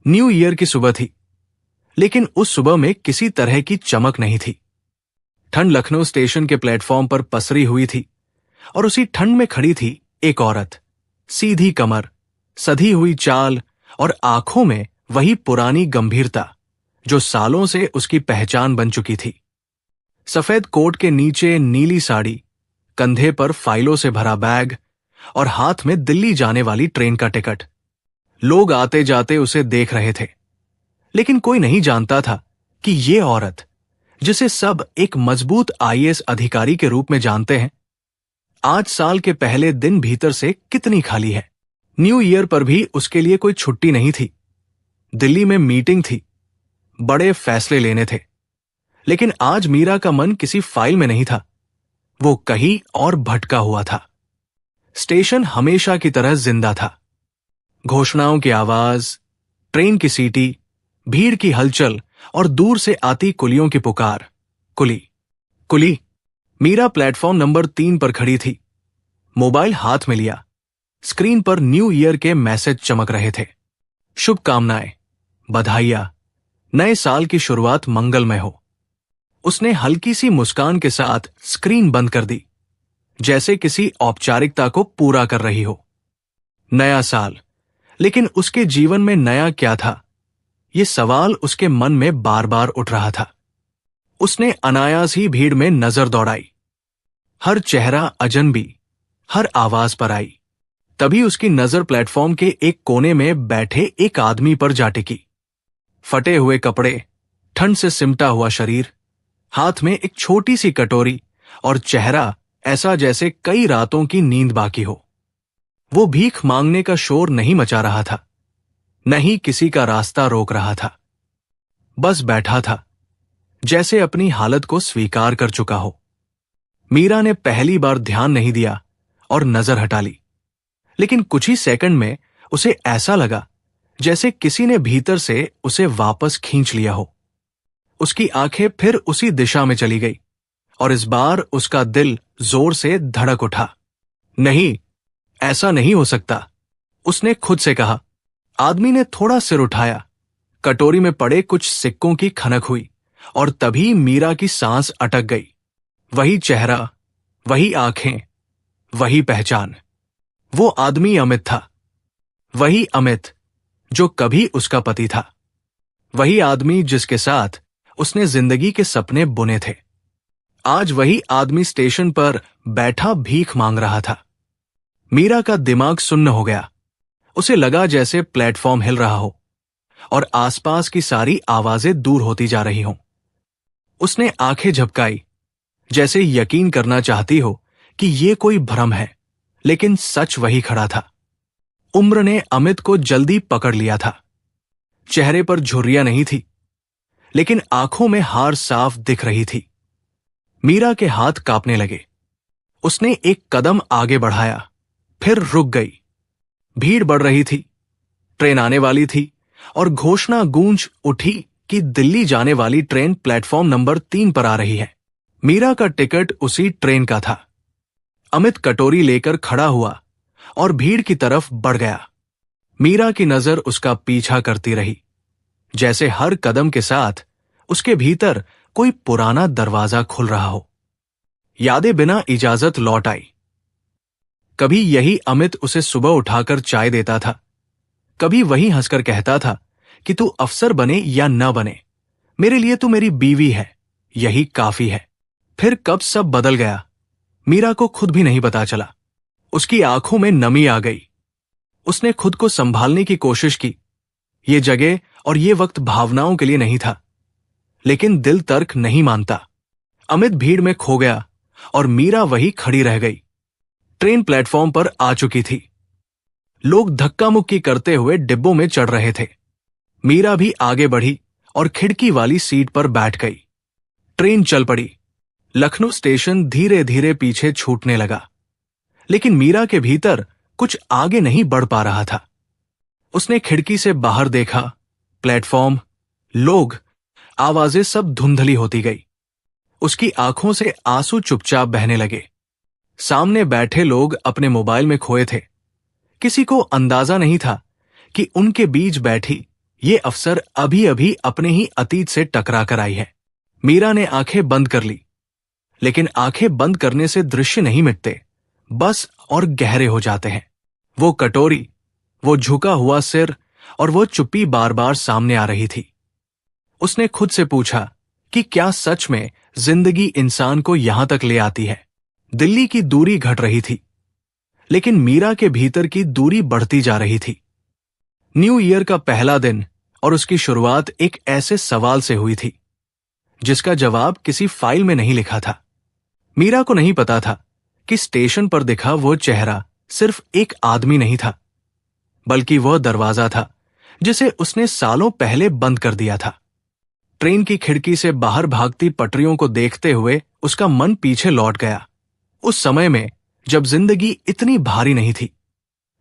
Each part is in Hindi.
न्यू ईयर की सुबह थी, लेकिन उस सुबह में किसी तरह की चमक नहीं थी। ठंड लखनऊ स्टेशन के प्लेटफॉर्म पर पसरी हुई थी और उसी ठंड में खड़ी थी एक औरत, सीधी कमर, सधी हुई चाल और आंखों में वही पुरानी गंभीरता जो सालों से उसकी पहचान बन चुकी थी। सफेद कोट के नीचे नीली साड़ी, कंधे पर फाइलों से भरा बैग और हाथ में दिल्ली जाने वाली ट्रेन का टिकट। लोग आते जाते उसे देख रहे थे, लेकिन कोई नहीं जानता था कि ये औरत, जिसे सब एक मजबूत आईएएस अधिकारी के रूप में जानते हैं, आज साल के पहले दिन भीतर से कितनी खाली है। न्यू ईयर पर भी उसके लिए कोई छुट्टी नहीं थी। दिल्ली में मीटिंग थी, बड़े फैसले लेने थे, लेकिन आज मीरा का मन किसी फाइल में नहीं था, वो कहीं और भटका हुआ था। स्टेशन हमेशा की तरह जिंदा था। घोषणाओं की आवाज, ट्रेन की सीटी, भीड़ की हलचल और दूर से आती कुलियों की पुकार। कुली कुली। मीरा प्लेटफॉर्म नंबर 3 पर खड़ी थी, मोबाइल हाथ में लिया। स्क्रीन पर न्यू ईयर के मैसेज चमक रहे थे। शुभकामनाएं, बधाइयां, नए साल की शुरुआत मंगलमय हो। उसने हल्की सी मुस्कान के साथ स्क्रीन बंद कर दी, जैसे किसी औपचारिकता को पूरा कर रही हो। नया साल, लेकिन उसके जीवन में नया क्या था, ये सवाल उसके मन में बार बार उठ रहा था। उसने अनायास ही भीड़ में नजर दौड़ाई। हर चेहरा अजनबी, हर आवाज पर आई। तभी उसकी नजर प्लेटफॉर्म के एक कोने में बैठे एक आदमी पर जा टिकी। फटे हुए कपड़े, ठंड से सिमटा हुआ शरीर, हाथ में एक छोटी सी कटोरी और चेहरा ऐसा जैसे कई रातों की नींद बाकी हो। वो भीख मांगने का शोर नहीं मचा रहा था, नहीं किसी का रास्ता रोक रहा था। बस बैठा था, जैसे अपनी हालत को स्वीकार कर चुका हो। मीरा ने पहली बार ध्यान नहीं दिया और नजर हटा ली, लेकिन कुछ ही सेकंड में उसे ऐसा लगा जैसे किसी ने भीतर से उसे वापस खींच लिया हो। उसकी आंखें फिर उसी दिशा में चली गई और इस बार उसका दिल जोर से धड़क उठा। नहीं, ऐसा नहीं हो सकता, उसने खुद से कहा। आदमी ने थोड़ा सिर उठाया। कटोरी में पड़े कुछ सिक्कों की खनक हुई और तभी मीरा की सांस अटक गई। वही चेहरा, वही आंखें, वही पहचान। वो आदमी अमित था। वही अमित जो कभी उसका पति था। वही आदमी जिसके साथ उसने जिंदगी के सपने बुने थे। आज वही आदमी स्टेशन पर बैठा भीख मांग रहा था। मीरा का दिमाग सुन्न हो गया। उसे लगा जैसे प्लेटफॉर्म हिल रहा हो और आसपास की सारी आवाजें दूर होती जा रही हों। उसने आंखें झपकाई, जैसे यकीन करना चाहती हो कि ये कोई भ्रम है, लेकिन सच वही खड़ा था। उम्र ने अमित को जल्दी पकड़ लिया था। चेहरे पर झुर्रियां नहीं थी, लेकिन आंखों में हार साफ दिख रही थी। मीरा के हाथ कांपने लगे। उसने एक कदम आगे बढ़ाया, फिर रुक गई। भीड़ बढ़ रही थी, ट्रेन आने वाली थी और घोषणा गूंज उठी कि दिल्ली जाने वाली ट्रेन प्लेटफॉर्म नंबर 3 पर आ रही है। मीरा का टिकट उसी ट्रेन का था। अमित कटोरी लेकर खड़ा हुआ और भीड़ की तरफ बढ़ गया। मीरा की नजर उसका पीछा करती रही, जैसे हर कदम के साथ उसके भीतर कोई पुराना दरवाजा खुल रहा हो। यादें बिना इजाजत लौट आई। कभी यही अमित उसे सुबह उठाकर चाय देता था, कभी वही हंसकर कहता था कि तू अफसर बने या न बने, मेरे लिए तू मेरी बीवी है, यही काफी है। फिर कब सब बदल गया, मीरा को खुद भी नहीं पता चला। उसकी आंखों में नमी आ गई। उसने खुद को संभालने की कोशिश की। ये जगह और ये वक्त भावनाओं के लिए नहीं था, लेकिन दिल तर्क नहीं मानता। अमित भीड़ में खो गया और मीरा वही खड़ी रह गई। ट्रेन प्लेटफॉर्म पर आ चुकी थी। लोग धक्का मुक्की करते हुए डिब्बों में चढ़ रहे थे। मीरा भी आगे बढ़ी और खिड़की वाली सीट पर बैठ गई। ट्रेन चल पड़ी। लखनऊ स्टेशन धीरे धीरे पीछे छूटने लगा, लेकिन मीरा के भीतर कुछ आगे नहीं बढ़ पा रहा था। उसने खिड़की से बाहर देखा। प्लेटफॉर्म, लोग, आवाजें सब धुंधली होती गई। उसकी आंखों से आंसू चुपचाप बहने लगे। सामने बैठे लोग अपने मोबाइल में खोए थे। किसी को अंदाजा नहीं था कि उनके बीच बैठी ये अफसर अभी अभी अपने ही अतीत से टकरा कर आई है। मीरा ने आंखें बंद कर ली, लेकिन आंखें बंद करने से दृश्य नहीं मिटते, बस और गहरे हो जाते हैं। वो कटोरी, वो झुका हुआ सिर और वो चुप्पी बार बार सामने आ रही थी। उसने खुद से पूछा कि क्या सच में जिंदगी इंसान को यहां तक ले आती है। दिल्ली की दूरी घट रही थी, लेकिन मीरा के भीतर की दूरी बढ़ती जा रही थी। न्यू ईयर का पहला दिन और उसकी शुरुआत एक ऐसे सवाल से हुई थी जिसका जवाब किसी फाइल में नहीं लिखा था। मीरा को नहीं पता था कि स्टेशन पर दिखा वो चेहरा सिर्फ एक आदमी नहीं था, बल्कि वह दरवाजा था जिसे उसने सालों पहले बंद कर दिया था। ट्रेन की खिड़की से बाहर भागती पटरियों को देखते हुए उसका मन पीछे लौट गया, उस समय में जब जिंदगी इतनी भारी नहीं थी,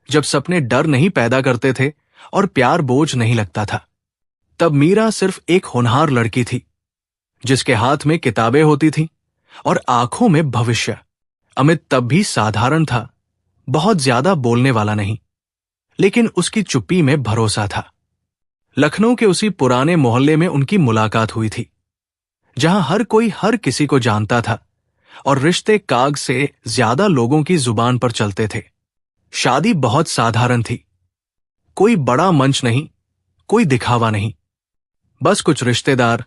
जब सपने डर नहीं पैदा करते थे और प्यार बोझ नहीं लगता था। तब मीरा सिर्फ एक होनहार लड़की थी, जिसके हाथ में किताबें होती थीं और आंखों में भविष्य। अमित तब भी साधारण था, बहुत ज्यादा बोलने वाला नहीं, लेकिन उसकी चुप्पी में भरोसा था। लखनऊ के उसी पुराने मोहल्ले में उनकी मुलाकात हुई थी, जहां हर कोई हर किसी को जानता था और रिश्ते काग से ज्यादा लोगों की जुबान पर चलते थे। शादी बहुत साधारण थी, कोई बड़ा मंच नहीं, कोई दिखावा नहीं, बस कुछ रिश्तेदार,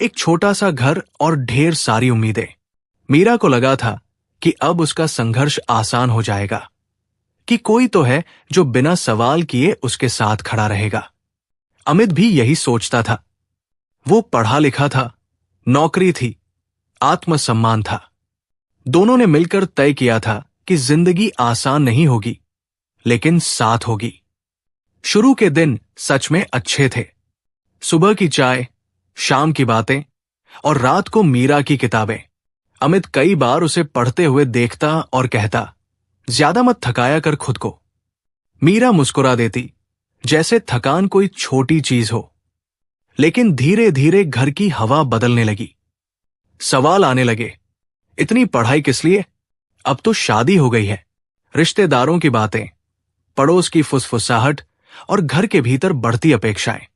एक छोटा सा घर और ढेर सारी उम्मीदें। मीरा को लगा था कि अब उसका संघर्ष आसान हो जाएगा, कि कोई तो है जो बिना सवाल किए उसके साथ खड़ा रहेगा। अमित भी यही सोचता था। वो पढ़ा लिखा था, नौकरी थी, आत्मसम्मान था। दोनों ने मिलकर तय किया था कि जिंदगी आसान नहीं होगी, लेकिन साथ होगी। शुरू के दिन सच में अच्छे थे। सुबह की चाय, शाम की बातें और रात को मीरा की किताबें। अमित कई बार उसे पढ़ते हुए देखता और कहता, ज्यादा मत थकाया कर खुद को। मीरा मुस्कुरा देती, जैसे थकान कोई छोटी चीज हो। लेकिन धीरे धीरे घर की हवा बदलने लगी। सवाल आने लगे, इतनी पढ़ाई किस लिए? अब तो शादी हो गई है। रिश्तेदारों की बातें, पड़ोस की फुसफुसाहट और घर के भीतर बढ़ती अपेक्षाएं।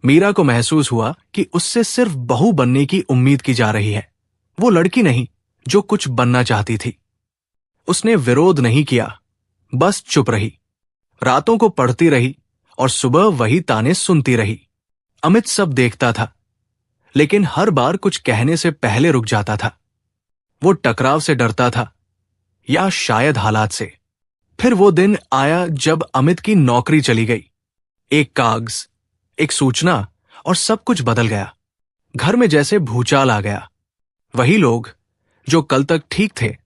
मीरा को महसूस हुआ कि उससे सिर्फ बहू बनने की उम्मीद की जा रही है, वो लड़की नहीं जो कुछ बनना चाहती थी। उसने विरोध नहीं किया, बस चुप रही, रातों को पढ़ती रही और सुबह वही ताने सुनती रही। अमित सब देखता था, लेकिन हर बार कुछ कहने से पहले रुक जाता था। वो टकराव से डरता था, या शायद हालात से। फिर वो दिन आया जब अमित की नौकरी चली गई। एक कागज, एक सूचना और सब कुछ बदल गया। घर में जैसे भूचाल आ गया। वही लोग जो कल तक ठीक थे,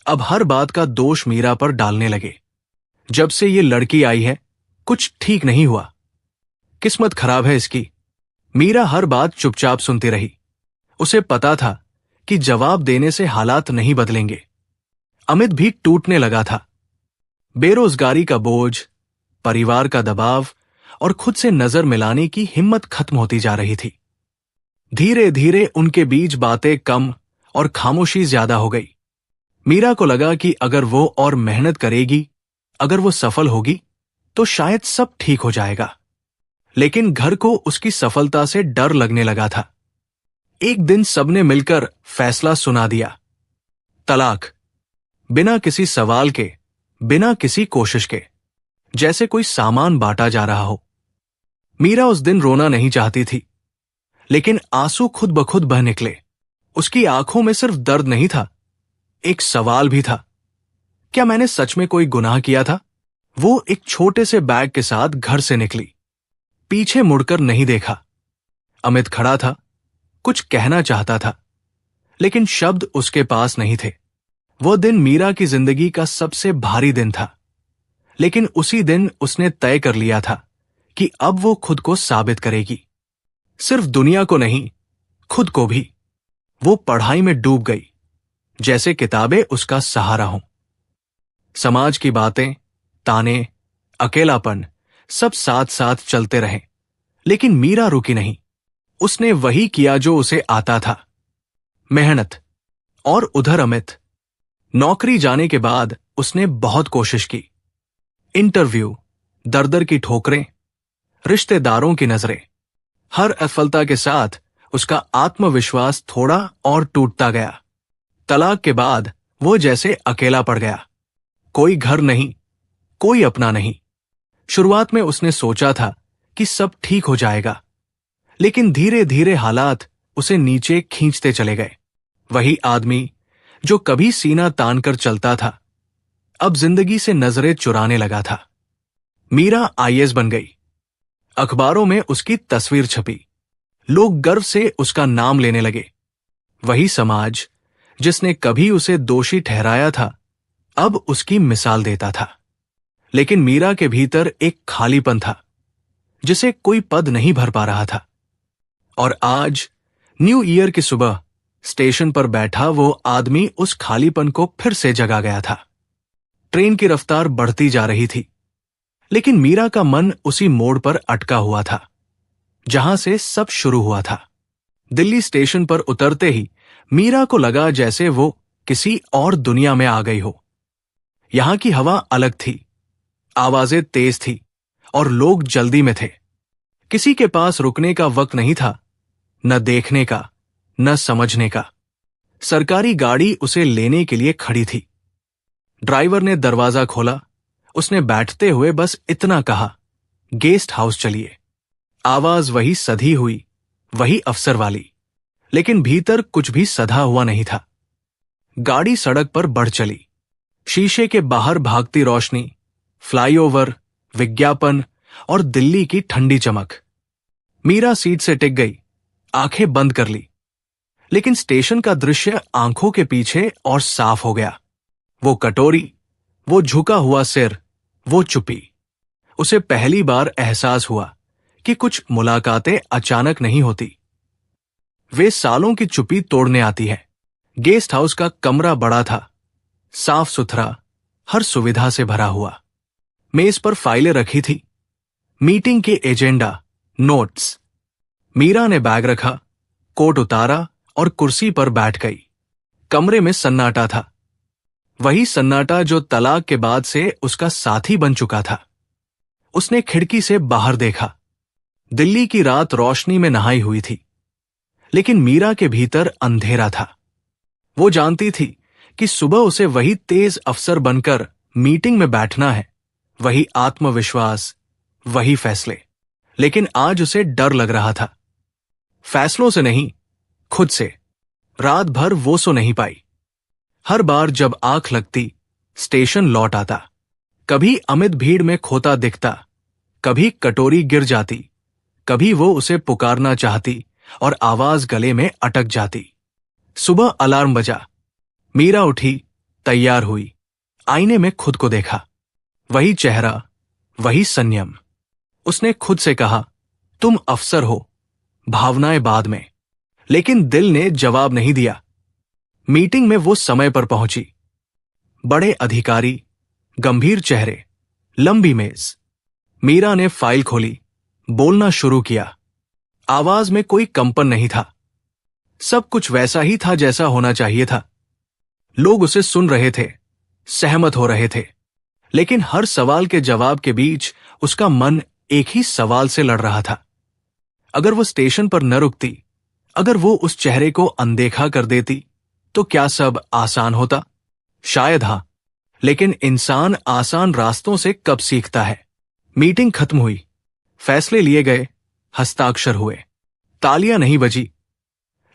अब हर बात का दोष मीरा पर डालने लगे। जब से ये लड़की आई है, कुछ ठीक नहीं हुआ, किस्मत खराब है इसकी। मीरा हर बात चुपचाप सुनती रही। उसे पता था कि जवाब देने से हालात नहीं बदलेंगे। अमित भी टूटने लगा था। बेरोजगारी का बोझ, परिवार का दबाव और खुद से नजर मिलाने की हिम्मत खत्म होती जा रही थी। धीरे धीरे उनके बीच बातें कम और खामोशी ज्यादा हो गई। मीरा को लगा कि अगर वो और मेहनत करेगी, अगर वो सफल होगी, तो शायद सब ठीक हो जाएगा। लेकिन घर को उसकी सफलता से डर लगने लगा था। एक दिन सबने मिलकर फैसला सुना दिया, तलाक। बिना किसी सवाल के, बिना किसी कोशिश के, जैसे कोई सामान बांटा जा रहा हो। मीरा उस दिन रोना नहीं चाहती थी, लेकिन आंसू खुद ब खुद बह निकले। उसकी आंखों में सिर्फ दर्द नहीं था, एक सवाल भी था, क्या मैंने सच में कोई गुनाह किया था? वो एक छोटे से बैग के साथ घर से निकली, पीछे मुड़कर नहीं देखा। अमित खड़ा था, कुछ कहना चाहता था, लेकिन शब्द उसके पास नहीं थे। वो दिन मीरा की जिंदगी का सबसे भारी दिन था, लेकिन उसी दिन उसने तय कर लिया था कि अब वो खुद को साबित करेगी। सिर्फ दुनिया को नहीं, खुद को भी। वो पढ़ाई में डूब गई, जैसे किताबें उसका सहारा हों। समाज की बातें, ताने, अकेलापन सब साथ साथ चलते रहे, लेकिन मीरा रुकी नहीं। उसने वही किया जो उसे आता था, मेहनत। और उधर अमित, नौकरी जाने के बाद उसने बहुत कोशिश की। इंटरव्यू, दर दर की ठोकरें, रिश्तेदारों की नजरें। हर असफलता के साथ उसका आत्मविश्वास थोड़ा और टूटता गया। तलाक के बाद वो जैसे अकेला पड़ गया। कोई घर नहीं, कोई अपना नहीं। शुरुआत में उसने सोचा था कि सब ठीक हो जाएगा, लेकिन धीरे धीरे हालात उसे नीचे खींचते चले गए। वही आदमी जो कभी सीना तानकर चलता था, अब जिंदगी से नजरें चुराने लगा था। मीरा आईएएस बन गई। अखबारों में उसकी तस्वीर छपी। लोग गर्व से उसका नाम लेने लगे। वही समाज जिसने कभी उसे दोषी ठहराया था, अब उसकी मिसाल देता था। लेकिन मीरा के भीतर एक खालीपन था जिसे कोई पद नहीं भर पा रहा था। और आज न्यू ईयर की सुबह स्टेशन पर बैठा वो आदमी उस खालीपन को फिर से जगा गया था। ट्रेन की रफ्तार बढ़ती जा रही थी, लेकिन मीरा का मन उसी मोड़ पर अटका हुआ था जहां से सब शुरू हुआ था। दिल्ली स्टेशन पर उतरते ही मीरा को लगा जैसे वो किसी और दुनिया में आ गई हो। यहां की हवा अलग थी, आवाजें तेज थी और लोग जल्दी में थे। किसी के पास रुकने का वक्त नहीं था, न देखने का, न समझने का। सरकारी गाड़ी उसे लेने के लिए खड़ी थी। ड्राइवर ने दरवाजा खोला। उसने बैठते हुए बस इतना कहा, गेस्ट हाउस चलिए। आवाज वही सधी हुई, वही अफसर वाली, लेकिन भीतर कुछ भी सधा हुआ नहीं था। गाड़ी सड़क पर बढ़ चली। शीशे के बाहर भागती रोशनी, फ्लाईओवर, विज्ञापन और दिल्ली की ठंडी चमक। मीरा सीट से टिक गई, आंखें बंद कर ली। लेकिन स्टेशन का दृश्य आंखों के पीछे और साफ हो गया। वो कटोरी, वो झुका हुआ सिर, वो चुप्पी। उसे पहली बार एहसास हुआ कि कुछ मुलाकातें अचानक नहीं होती, वे सालों की चुप्पी तोड़ने आती है। गेस्ट हाउस का कमरा बड़ा था, साफ सुथरा, हर सुविधा से भरा हुआ। मेज पर फाइलें रखी थी, मीटिंग के एजेंडा, नोट्स। मीरा ने बैग रखा, कोट उतारा और कुर्सी पर बैठ गई। कमरे में सन्नाटा था, वही सन्नाटा जो तलाक के बाद से उसका साथी बन चुका था। उसने खिड़की से बाहर देखा। दिल्ली की रात रोशनी में नहाई हुई थी, लेकिन मीरा के भीतर अंधेरा था। वो जानती थी कि सुबह उसे वही तेज अफसर बनकर मीटिंग में बैठना है, वही आत्मविश्वास, वही फैसले। लेकिन आज उसे डर लग रहा था। फैसलों से नहीं, खुद से। रात भर वो सो नहीं पाई। हर बार जब आंख लगती, स्टेशन लौट आता। कभी अमित भीड़ में खोता दिखता, कभी कटोरी गिर जाती, कभी वो उसे पुकारना चाहती और आवाज गले में अटक जाती। सुबह अलार्म बजा। मीरा उठी, तैयार हुई, आईने में खुद को देखा। वही चेहरा, वही संयम। उसने खुद से कहा, तुम अफसर हो, भावनाएं बाद में। लेकिन दिल ने जवाब नहीं दिया। मीटिंग में वो समय पर पहुंची। बड़े अधिकारी, गंभीर चेहरे, लंबी मेज। मीरा ने फाइल खोली, बोलना शुरू किया। आवाज में कोई कंपन नहीं था। सब कुछ वैसा ही था जैसा होना चाहिए था। लोग उसे सुन रहे थे, सहमत हो रहे थे, लेकिन हर सवाल के जवाब के बीच उसका मन एक ही सवाल से लड़ रहा था। अगर वो स्टेशन पर न रुकती, अगर वो उस चेहरे को अनदेखा कर देती, तो क्या सब आसान होता? शायद हां, लेकिन इंसान आसान रास्तों से कब सीखता है? मीटिंग खत्म हुई, फैसले लिए गए, हस्ताक्षर हुए। तालियां नहीं बजी,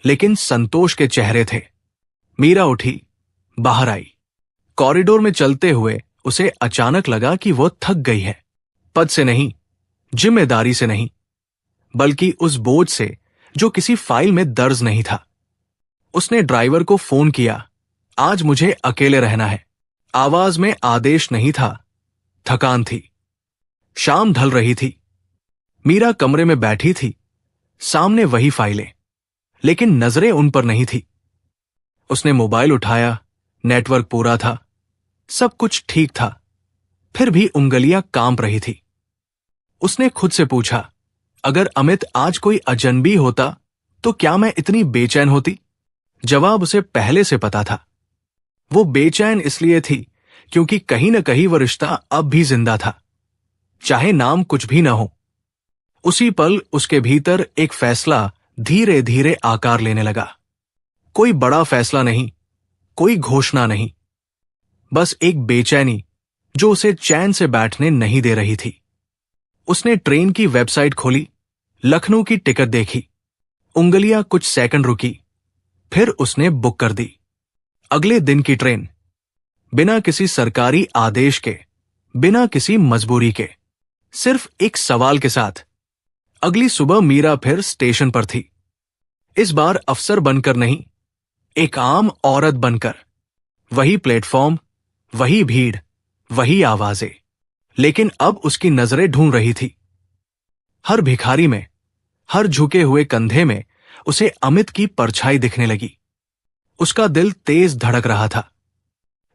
लेकिन संतोष के चेहरे थे। मीरा उठी, बाहर आई। कॉरिडोर में चलते हुए उसे अचानक लगा कि वो थक गई है। पद से नहीं, जिम्मेदारी से नहीं, बल्कि उस बोझ से जो किसी फाइल में दर्ज नहीं था। उसने ड्राइवर को फोन किया, आज मुझे अकेले रहना है। आवाज में आदेश नहीं था, थकान थी। शाम ढल रही थी। मीरा कमरे में बैठी थी, सामने वही फाइलें, लेकिन नजरें उन पर नहीं थी। उसने मोबाइल उठाया, नेटवर्क पूरा था, सब कुछ ठीक था, फिर भी उंगलियां कांप रही थी। उसने खुद से पूछा, अगर अमित आज कोई अजनबी होता तो क्या मैं इतनी बेचैन होती? जवाब उसे पहले से पता था। वो बेचैन इसलिए थी क्योंकि कहीं न कहीं वो रिश्ता अब भी जिंदा था, चाहे नाम कुछ भी न हो। उसी पल उसके भीतर एक फैसला धीरे धीरे आकार लेने लगा। कोई बड़ा फैसला नहीं, कोई घोषणा नहीं, बस एक बेचैनी जो उसे चैन से बैठने नहीं दे रही थी। उसने ट्रेन की वेबसाइट खोली, लखनऊ की टिकट देखी, उंगलियां कुछ सेकंड रुकी, फिर उसने बुक कर दी। अगले दिन की ट्रेन, बिना किसी सरकारी आदेश के, बिना किसी मजबूरी के, सिर्फ एक सवाल के साथ। अगली सुबह मीरा फिर स्टेशन पर थी। इस बार अफसर बनकर नहीं, एक आम औरत बनकर। वही प्लेटफॉर्म, वही भीड़, वही आवाजें, लेकिन अब उसकी नजरें ढूंढ रही थी। हर भिखारी में, हर झुके हुए कंधे में उसे अमित की परछाई दिखने लगी। उसका दिल तेज धड़क रहा था,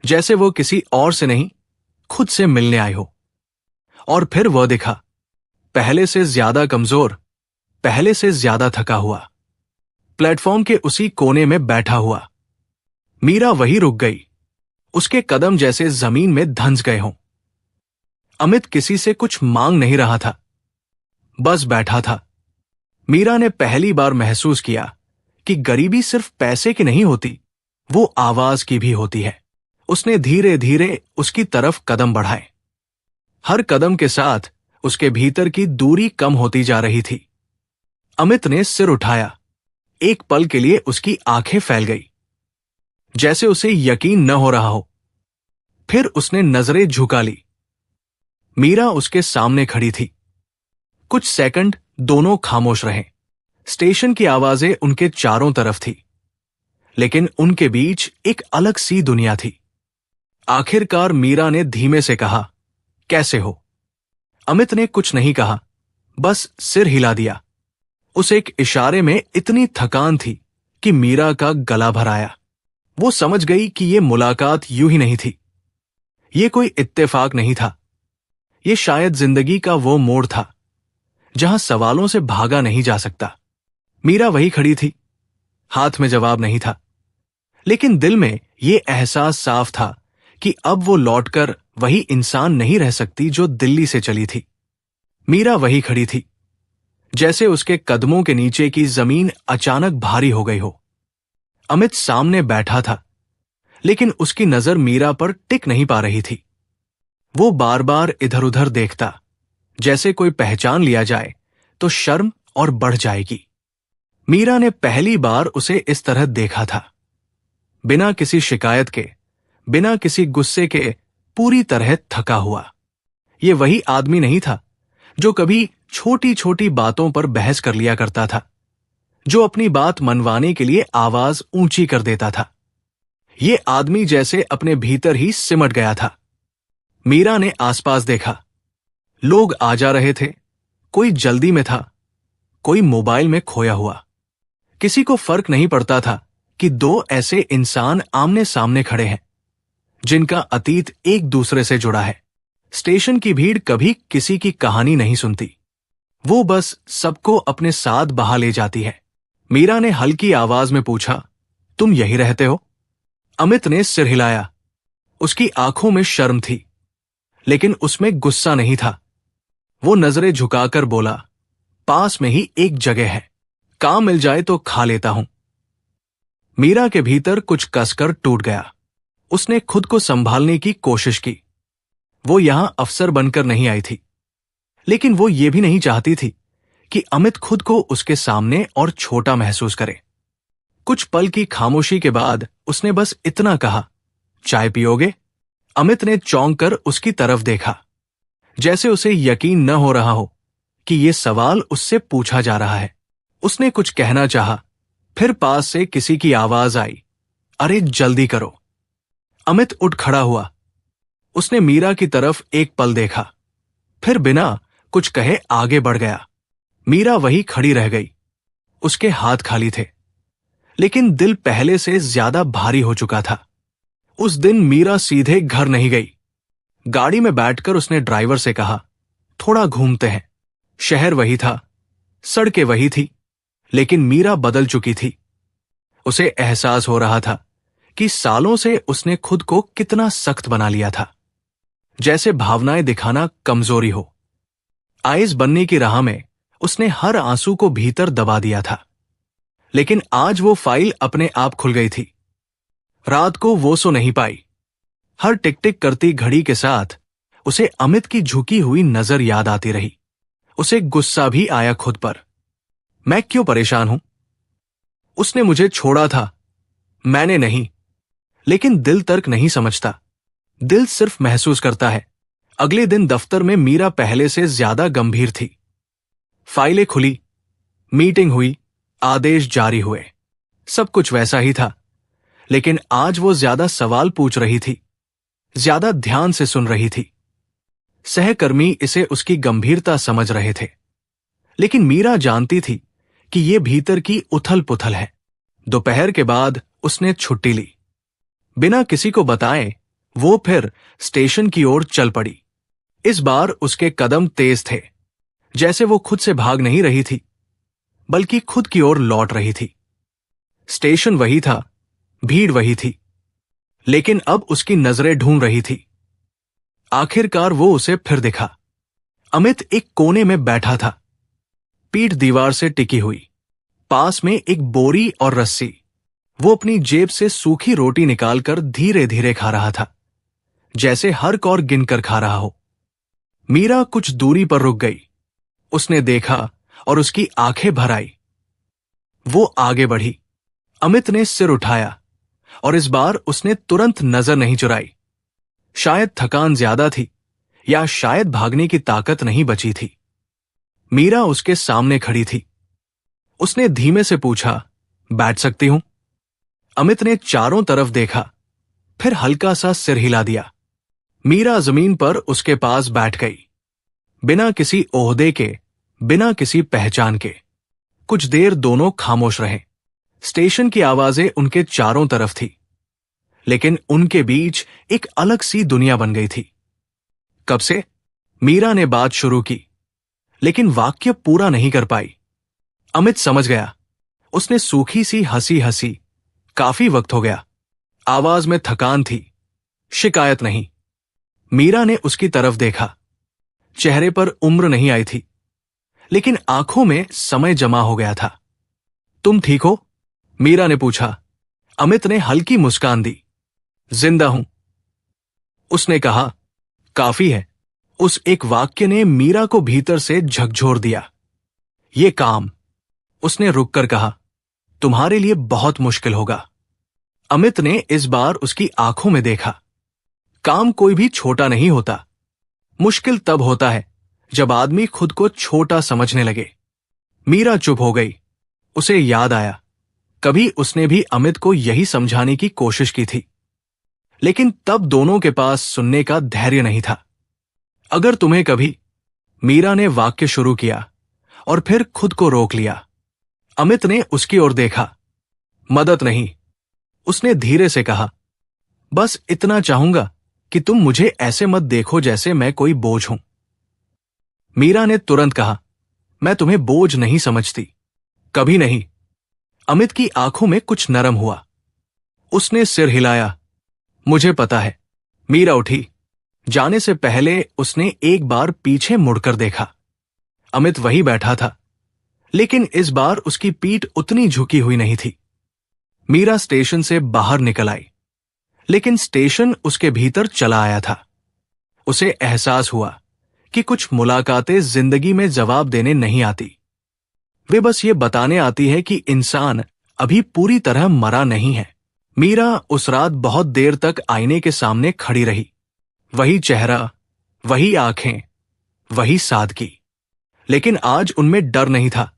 जैसे वो किसी और से नहीं, खुद से मिलने आए हो। और फिर वह दिखा, पहले से ज्यादा कमजोर, पहले से ज्यादा थका हुआ, प्लेटफॉर्म के उसी कोने में बैठा हुआ। मीरा वही रुक गई, उसके कदम जैसे जमीन में धंस गए हों। अमित किसी से कुछ मांग नहीं रहा था, बस बैठा था। मीरा ने पहली बार महसूस किया कि गरीबी सिर्फ पैसे की नहीं होती, वो आवाज की भी होती है। उसने धीरे धीरे उसकी तरफ कदम बढ़ाए। हर कदम के साथ उसके भीतर की दूरी कम होती जा रही थी। अमित ने सिर उठाया। एक पल के लिए उसकी आंखें फैल गई, जैसे उसे यकीन न हो रहा हो। फिर उसने नजरें झुका ली। मीरा उसके सामने खड़ी थी। कुछ सेकंड दोनों खामोश रहे। स्टेशन की आवाजें उनके चारों तरफ थी, लेकिन उनके बीच एक अलग सी दुनिया थी। आखिरकार मीरा ने धीमे से कहा, कैसे हो? अमित ने कुछ नहीं कहा, बस सिर हिला दिया। उस एक इशारे में इतनी थकान थी कि मीरा का गला भर आया। वो समझ गई कि ये मुलाकात यूं ही नहीं थी, ये कोई इत्तेफाक नहीं था। ये शायद जिंदगी का वो मोड़ था जहां सवालों से भागा नहीं जा सकता। मीरा वही खड़ी थी, हाथ में जवाब नहीं था, लेकिन दिल में ये एहसास साफ था कि अब वो लौटकर वही इंसान नहीं रह सकती जो दिल्ली से चली थी। मीरा वही खड़ी थी, जैसे उसके कदमों के नीचे की जमीन अचानक भारी हो गई हो। अमित सामने बैठा था, लेकिन उसकी नजर मीरा पर टिक नहीं पा रही थी। वो बार बार इधर उधर देखता, जैसे कोई पहचान लिया जाए तो शर्म और बढ़ जाएगी। मीरा ने पहली बार उसे इस तरह देखा था, बिना किसी शिकायत के, बिना किसी गुस्से के, पूरी तरह थका हुआ। ये वही आदमी नहीं था जो कभी छोटी छोटी बातों पर बहस कर लिया करता था, जो अपनी बात मनवाने के लिए आवाज ऊंची कर देता था। ये आदमी जैसे अपने भीतर ही सिमट गया था। मीरा ने आसपास देखा। लोग आ जा रहे थे, कोई जल्दी में था, कोई मोबाइल में खोया हुआ। किसी को फर्क नहीं पड़ता था कि दो ऐसे इंसान आमने सामने खड़े हैं, जिनका अतीत एक दूसरे से जुड़ा है। स्टेशन की भीड़ कभी किसी की कहानी नहीं सुनती, वो बस सबको अपने साथ बहा ले जाती है। मीरा ने हल्की आवाज में पूछा, तुम यही रहते हो? अमित ने सिर हिलाया। उसकी आंखों में शर्म थी, लेकिन उसमें गुस्सा नहीं था। वो नजरें झुकाकर बोला, पास में ही एक जगह है, काम मिल जाए तो खा लेता हूं। मीरा के भीतर कुछ कसकर टूट गया। उसने खुद को संभालने की कोशिश की। वो यहां अफसर बनकर नहीं आई थी, लेकिन वो ये भी नहीं चाहती थी कि अमित खुद को उसके सामने और छोटा महसूस करे। कुछ पल की खामोशी के बाद उसने बस इतना कहा, चाय पियोगे? अमित ने चौंक कर उसकी तरफ देखा, जैसे उसे यकीन न हो रहा हो कि ये सवाल उससे पूछा जा रहा है। उसने कुछ कहना चाहा, फिर पास से किसी की आवाज आई, अरे जल्दी करो। अमित उठ खड़ा हुआ। उसने मीरा की तरफ एक पल देखा, फिर बिना कुछ कहे आगे बढ़ गया। मीरा वही खड़ी रह गई। उसके हाथ खाली थे, लेकिन दिल पहले से ज्यादा भारी हो चुका था। उस दिन मीरा सीधे घर नहीं गई। गाड़ी में बैठकर उसने ड्राइवर से कहा, थोड़ा घूमते हैं। शहर वही था, सड़कें वही थी, लेकिन मीरा बदल चुकी थी। उसे एहसास हो रहा था कि सालों से उसने खुद को कितना सख्त बना लिया था, जैसे भावनाएं दिखाना कमजोरी हो। आईएएस बनने की राह में उसने हर आंसू को भीतर दबा दिया था। लेकिन आज वो फाइल अपने आप खुल गई थी। रात को वो सो नहीं पाई। हर टिक टिक करती घड़ी के साथ उसे अमित की झुकी हुई नजर याद आती रही। उसे गुस्सा भी आया खुद पर। मैं क्यों परेशान हूं? उसने मुझे छोड़ा था, मैंने नहीं। लेकिन दिल तर्क नहीं समझता, दिल सिर्फ महसूस करता है। अगले दिन दफ्तर में मीरा पहले से ज्यादा गंभीर थी। फाइलें खुली, मीटिंग हुई, आदेश जारी हुए, सब कुछ वैसा ही था। लेकिन आज वो ज्यादा सवाल पूछ रही थी, ज्यादा ध्यान से सुन रही थी। सहकर्मी इसे उसकी गंभीरता समझ रहे थे, लेकिन मीरा जानती थी कि ये भीतर की उथल पुथल है। दोपहर के बाद उसने छुट्टी ली। बिना किसी को बताए वो फिर स्टेशन की ओर चल पड़ी। इस बार उसके कदम तेज थे, जैसे वो खुद से भाग नहीं रही थी, बल्कि खुद की ओर लौट रही थी। स्टेशन वही था, भीड़ वही थी, लेकिन अब उसकी नजरें ढूंढ रही थी। आखिरकार वो उसे फिर दिखा। अमित एक कोने में बैठा था, पीठ दीवार से टिकी हुई, पास में एक बोरी और रस्सी। वो अपनी जेब से सूखी रोटी निकालकर धीरे धीरे खा रहा था, जैसे हर कौर गिनकर खा रहा हो। मीरा कुछ दूरी पर रुक गई। उसने देखा और उसकी आंखें भर आई। वो आगे बढ़ी। अमित ने सिर उठाया और इस बार उसने तुरंत नजर नहीं चुराई। शायद थकान ज्यादा थी, या शायद भागने की ताकत नहीं बची थी। मीरा उसके सामने खड़ी थी। उसने धीमे से पूछा, बैठ सकती हूं? अमित ने चारों तरफ देखा, फिर हल्का सा सिर हिला दिया। मीरा जमीन पर उसके पास बैठ गई, बिना किसी ओहदे के, बिना किसी पहचान के। कुछ देर दोनों खामोश रहे। स्टेशन की आवाजें उनके चारों तरफ थी, लेकिन उनके बीच एक अलग सी दुनिया बन गई थी। कब से? मीरा ने बात शुरू की, लेकिन वाक्य पूरा नहीं कर पाई। अमित समझ गया। उसने सूखी सी हंसी हंसी, काफी वक्त हो गया। आवाज में थकान थी, शिकायत नहीं। मीरा ने उसकी तरफ देखा। चेहरे पर उम्र नहीं आई थी, लेकिन आंखों में समय जमा हो गया था। तुम ठीक हो? मीरा ने पूछा। अमित ने हल्की मुस्कान दी। जिंदा हूं, उसने कहा। काफी है। उस एक वाक्य ने मीरा को भीतर से झकझोर दिया। ये काम, उसने रुककर कहा, तुम्हारे लिए बहुत मुश्किल होगा। अमित ने इस बार उसकी आंखों में देखा। काम कोई भी छोटा नहीं होता। मुश्किल तब होता है जब आदमी खुद को छोटा समझने लगे। मीरा चुप हो गई। उसे याद आया, कभी उसने भी अमित को यही समझाने की कोशिश की थी, लेकिन तब दोनों के पास सुनने का धैर्य नहीं था। अगर तुम्हें कभी, मीरा ने वाक्य शुरू किया और फिर खुद को रोक लिया। अमित ने उसकी ओर देखा। मदद नहीं, उसने धीरे से कहा। बस इतना चाहूंगा कि तुम मुझे ऐसे मत देखो जैसे मैं कोई बोझ हूं। मीरा ने तुरंत कहा, मैं तुम्हें बोझ नहीं समझती, कभी नहीं। अमित की आंखों में कुछ नरम हुआ। उसने सिर हिलाया। मुझे पता है। मीरा उठी। जाने से पहले उसने एक बार पीछे मुड़कर देखा। अमित वहीं बैठा था, लेकिन इस बार उसकी पीठ उतनी झुकी हुई नहीं थी। मीरा स्टेशन से बाहर निकल आई, लेकिन स्टेशन उसके भीतर चला आया था। उसे एहसास हुआ कि कुछ मुलाकातें जिंदगी में जवाब देने नहीं आती। वे बस ये बताने आती है कि इंसान अभी पूरी तरह मरा नहीं है। मीरा उस रात बहुत देर तक आईने के सामने खड़ी रही। वही चेहरा, वही आंखें, वही सादगी, लेकिन आज उनमें डर नहीं था।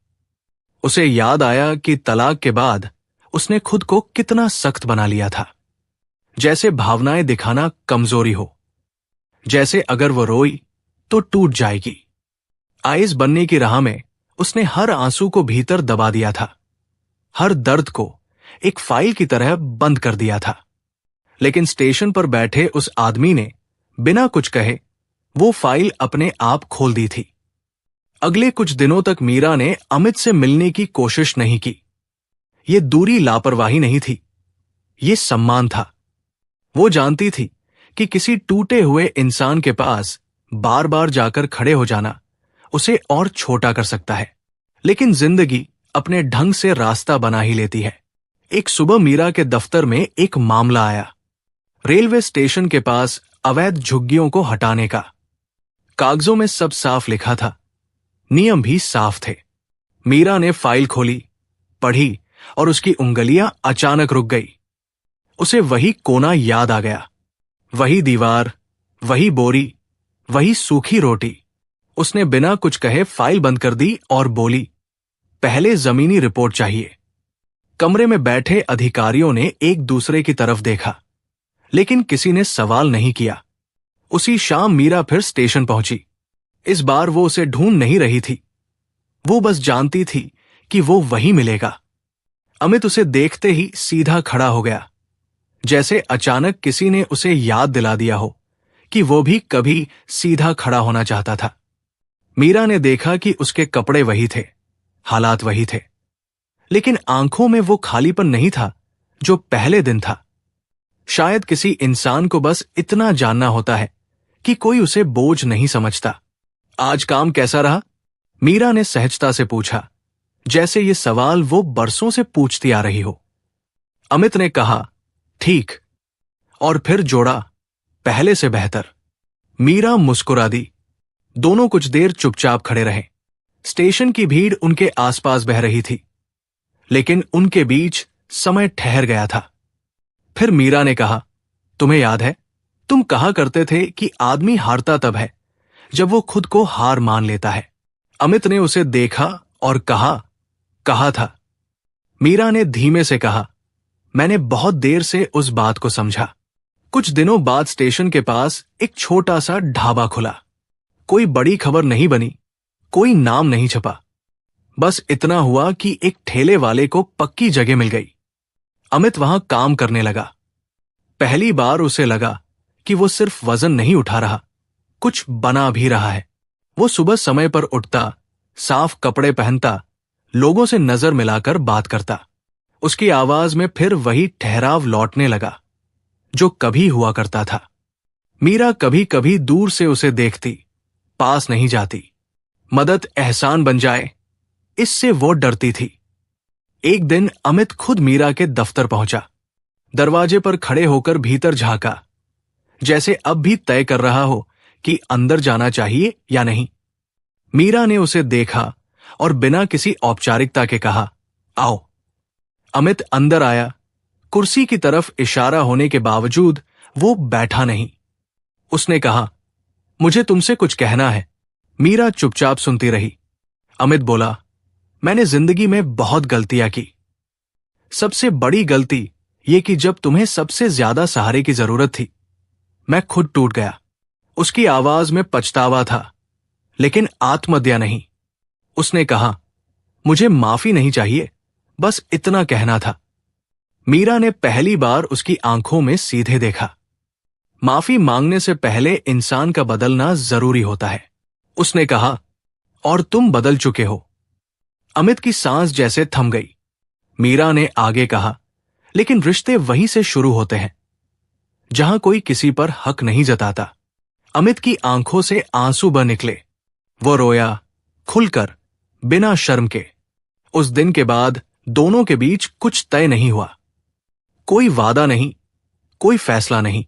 उसे याद आया कि तलाक के बाद उसने खुद को कितना सख्त बना लिया था, जैसे भावनाएं दिखाना कमजोरी हो, जैसे अगर वो रोई तो टूट जाएगी। आइस बनने की राह में उसने हर आंसू को भीतर दबा दिया था, हर दर्द को एक फाइल की तरह बंद कर दिया था। लेकिन स्टेशन पर बैठे उस आदमी ने बिना कुछ कहे वो फाइल अपने आप खोल दी थी। अगले कुछ दिनों तक मीरा ने अमित से मिलने की कोशिश नहीं की। ये दूरी लापरवाही नहीं थी, ये सम्मान था। वो जानती थी कि किसी टूटे हुए इंसान के पास बार बार जाकर खड़े हो जाना उसे और छोटा कर सकता है, लेकिन जिंदगी अपने ढंग से रास्ता बना ही लेती है। एक सुबह मीरा के दफ्तर में एक मामला आया, रेलवे स्टेशन के पास अवैध झुग्गियों को हटाने का। कागजों में सब साफ लिखा था, नियम भी साफ थे। मीरा ने फाइल खोली, पढ़ी और उसकी उंगलियां अचानक रुक गई। उसे वही कोना याद आ गया, वही दीवार, वही बोरी, वही सूखी रोटी। उसने बिना कुछ कहे फाइल बंद कर दी और बोली, पहले जमीनी रिपोर्ट चाहिए। कमरे में बैठे अधिकारियों ने एक दूसरे की तरफ देखा, लेकिन किसी ने सवाल नहीं किया। उसी शाम मीरा फिर स्टेशन पहुंची। इस बार वो उसे ढूंढ नहीं रही थी, वो बस जानती थी कि वो वहीं मिलेगा। अमित उसे देखते ही सीधा खड़ा हो गया, जैसे अचानक किसी ने उसे याद दिला दिया हो कि वो भी कभी सीधा खड़ा होना चाहता था। मीरा ने देखा कि उसके कपड़े वही थे, हालात वही थे, लेकिन आंखों में वो खालीपन नहीं था जो पहले दिन था। शायद किसी इंसान को बस इतना जानना होता है कि कोई उसे बोझ नहीं समझता। आज काम कैसा रहा? मीरा ने सहजता से पूछा, जैसे ये सवाल वो बरसों से पूछती आ रही हो। अमित ने कहा, ठीक, और फिर जोड़ा, पहले से बेहतर। मीरा मुस्कुरा दी। दोनों कुछ देर चुपचाप खड़े रहे। स्टेशन की भीड़ उनके आसपास बह रही थी, लेकिन उनके बीच समय ठहर गया था। फिर मीरा ने कहा, तुम्हें याद है, तुम कहा करते थे कि आदमी हारता तब है जब वो खुद को हार मान लेता है। अमित ने उसे देखा और कहा था। मीरा ने धीमे से कहा, मैंने बहुत देर से उस बात को समझा। कुछ दिनों बाद स्टेशन के पास एक छोटा सा ढाबा खुला। कोई बड़ी खबर नहीं बनी, कोई नाम नहीं छपा, बस इतना हुआ कि एक ठेले वाले को पक्की जगह मिल गई। अमित वहां काम करने लगा। पहली बार उसे लगा कि वो सिर्फ वजन नहीं उठा रहा, कुछ बना भी रहा है। वो सुबह समय पर उठता, साफ कपड़े पहनता, लोगों से नजर मिलाकर बात करता। उसकी आवाज में फिर वही ठहराव लौटने लगा जो कभी हुआ करता था। मीरा कभी कभी दूर से उसे देखती, पास नहीं जाती। मदद एहसान बन जाए, इससे वो डरती थी। एक दिन अमित खुद मीरा के दफ्तर पहुंचा। दरवाजे पर खड़े होकर भीतर झांका, जैसे अब भी तय कर रहा हो कि अंदर जाना चाहिए या नहीं। मीरा ने उसे देखा और बिना किसी औपचारिकता के कहा, आओ। अमित अंदर आया। कुर्सी की तरफ इशारा होने के बावजूद वो बैठा नहीं। उसने कहा, मुझे तुमसे कुछ कहना है। मीरा चुपचाप सुनती रही। अमित बोला, मैंने जिंदगी में बहुत गलतियां की। सबसे बड़ी गलती ये कि जब तुम्हें सबसे ज्यादा सहारे की जरूरत थी, मैं खुद टूट गया। उसकी आवाज में पछतावा था, लेकिन आत्मदया नहीं। उसने कहा, मुझे माफी नहीं चाहिए, बस इतना कहना था। मीरा ने पहली बार उसकी आंखों में सीधे देखा। माफी मांगने से पहले इंसान का बदलना जरूरी होता है। उसने कहा, और तुम बदल चुके हो। अमित की सांस जैसे थम गई। मीरा ने आगे कहा, लेकिन रिश्ते वहीं से शुरू होते हैं जहां कोई किसी पर हक नहीं जताता। अमित की आंखों से आंसू बह निकले। वो रोया, खुलकर, बिना शर्म के। उस दिन के बाद दोनों के बीच कुछ तय नहीं हुआ। कोई वादा नहीं, कोई फैसला नहीं,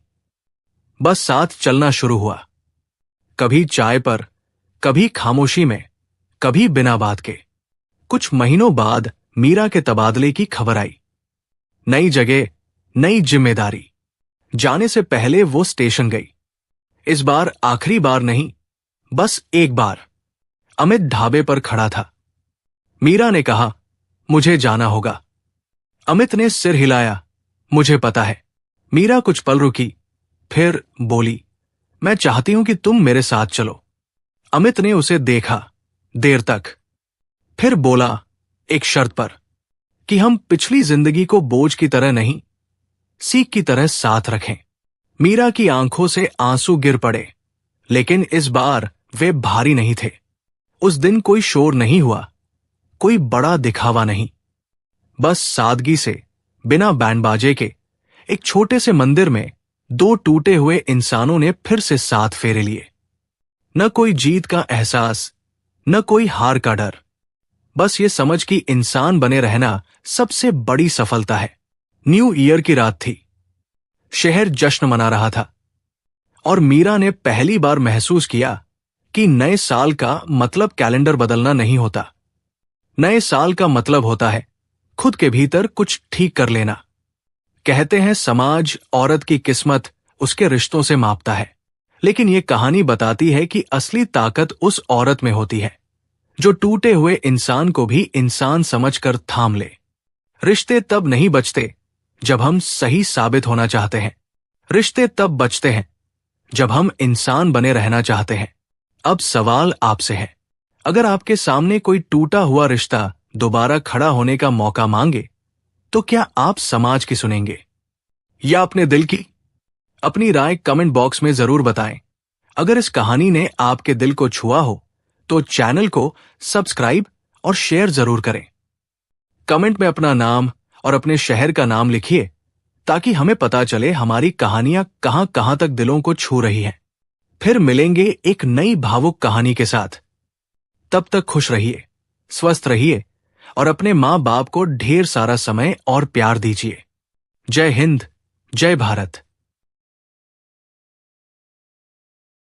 बस साथ चलना शुरू हुआ। कभी चाय पर, कभी खामोशी में, कभी बिना बात के। कुछ महीनों बाद मीरा के तबादले की खबर आई। नई जगह, नई जिम्मेदारी। जाने से पहले वो स्टेशन गई। इस बार आखिरी बार नहीं, बस एक बार। अमित ढाबे पर खड़ा था। मीरा ने कहा, मुझे जाना होगा। अमित ने सिर हिलाया, मुझे पता है। मीरा कुछ पल रुकी, फिर बोली, मैं चाहती हूं कि तुम मेरे साथ चलो। अमित ने उसे देखा देर तक, फिर बोला, एक शर्त पर, कि हम पिछली जिंदगी को बोझ की तरह नहीं, सीख की तरह साथ रखें। मीरा की आंखों से आंसू गिर पड़े, लेकिन इस बार वे भारी नहीं थे। उस दिन कोई शोर नहीं हुआ, कोई बड़ा दिखावा नहीं। बस सादगी से, बिना बैंड बाजे के, एक छोटे से मंदिर में दो टूटे हुए इंसानों ने फिर से साथ फेरे लिए। न कोई जीत का एहसास, न कोई हार का डर, बस ये समझ कि इंसान बने रहना सबसे बड़ी सफलता है। न्यू ईयर की रात थी। शहर जश्न मना रहा था और मीरा ने पहली बार महसूस किया कि नए साल का मतलब कैलेंडर बदलना नहीं होता। नए साल का मतलब होता है खुद के भीतर कुछ ठीक कर लेना। कहते हैं समाज औरत की किस्मत उसके रिश्तों से मापता है, लेकिन यह कहानी बताती है कि असली ताकत उस औरत में होती है जो टूटे हुए इंसान को भी इंसान समझकर थाम ले। रिश्ते तब नहीं बचते जब हम सही साबित होना चाहते हैं। रिश्ते तब बचते हैं जब हम इंसान बने रहना चाहते हैं। अब सवाल आपसे है, अगर आपके सामने कोई टूटा हुआ रिश्ता दोबारा खड़ा होने का मौका मांगे, तो क्या आप समाज की सुनेंगे या अपने दिल की? अपनी राय कमेंट बॉक्स में जरूर बताएं। अगर इस कहानी ने आपके दिल को छुआ हो तो चैनल को सब्सक्राइब और शेयर जरूर करें। कमेंट में अपना नाम और अपने शहर का नाम लिखिए ताकि हमें पता चले हमारी कहानियां कहां कहां तक दिलों को छू रही हैं। फिर मिलेंगे एक नई भावुक कहानी के साथ। तब तक खुश रहिए, स्वस्थ रहिए और अपने मां बाप को ढेर सारा समय और प्यार दीजिए। जय हिंद, जय भारत।